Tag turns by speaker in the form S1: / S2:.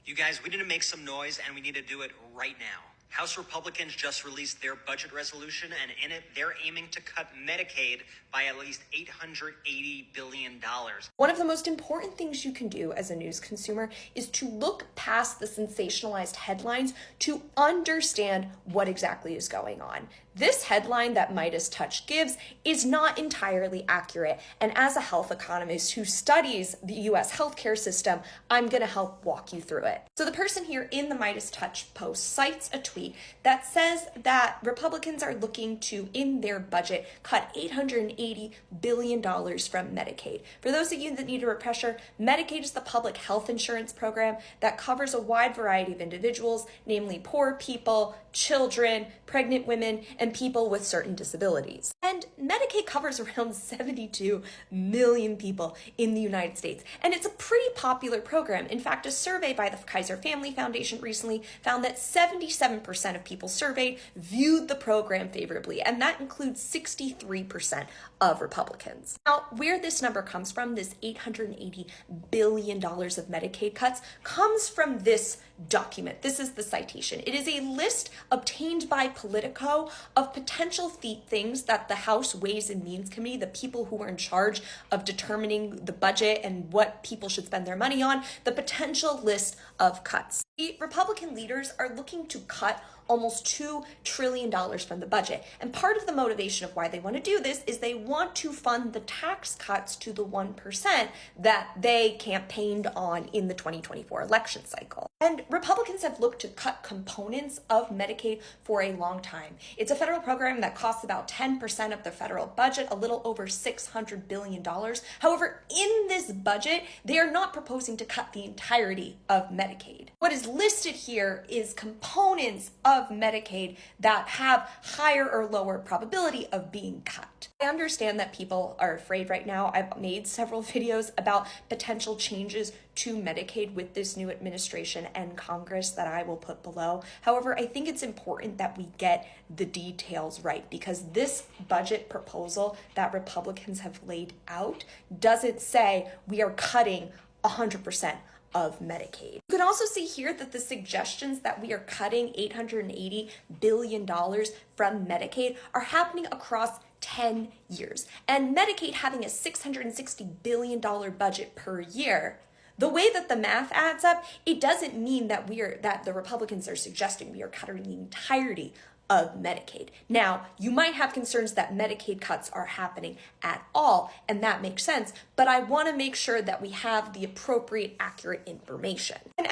S1: You guys, we need to make some noise and we need to do it right now. House Republicans just released their budget resolution, and in it, they're aiming to cut Medicaid by at least $880 billion.
S2: One of the most important things you can do as a news consumer is to look past the sensationalized headlines to understand what exactly is going on. This headline that MeidasTouch gives is not entirely accurate. And as a health economist who studies the US healthcare system, I'm going to help walk you through it. So the person here in the MeidasTouch post cites a tweet that says that Republicans are looking to, in their budget, cut $880 billion from Medicaid. For those of you that need a refresher, Medicaid is the public health insurance program that covers a wide variety of individuals, namely poor people, children, pregnant women, and people with certain disabilities. And Medicaid covers around 72 million people in the United States. And it's a pretty popular program. In fact, a survey by the Kaiser Family Foundation recently found that 77% of people surveyed viewed the program favorably, and that includes 63% of Republicans. Now, where this number comes from, this $880 billion of Medicaid cuts, comes from this document. This is the citation. It is a list obtained by Politico of potential things that the House Ways and Means Committee, the people who are in charge of determining the budget and what people should spend their money on, the potential list of cuts. The Republican leaders are looking to cut almost $2 trillion from the budget. And part of the motivation of why they want to do this is they want to fund the tax cuts to the 1% that they campaigned on in the 2024 election cycle. And Republicans have looked to cut components of Medicaid for a long time. It's a federal program that costs about 10% of the federal budget, a little over $600 billion. However, in this budget, they are not proposing to cut the entirety of Medicaid. What is listed here is components of Medicaid that have higher or lower probability of being cut. I understand that people are afraid right now. I've made several videos about potential changes to Medicaid with this new administration and Congress that I will put below. However, I think it's important that we get the details right, because this budget proposal that Republicans have laid out doesn't say we are cutting 100% of Medicaid. You can also see here that the suggestions that we are cutting $880 billion from Medicaid are happening across 10 years. And Medicaid having a $660 billion budget per year, the way that the math adds up, it doesn't mean that the Republicans are suggesting we are cutting the entirety of Medicaid. Now, you might have concerns that Medicaid cuts are happening at all, and that makes sense, but I want to make sure that we have the appropriate, accurate information. And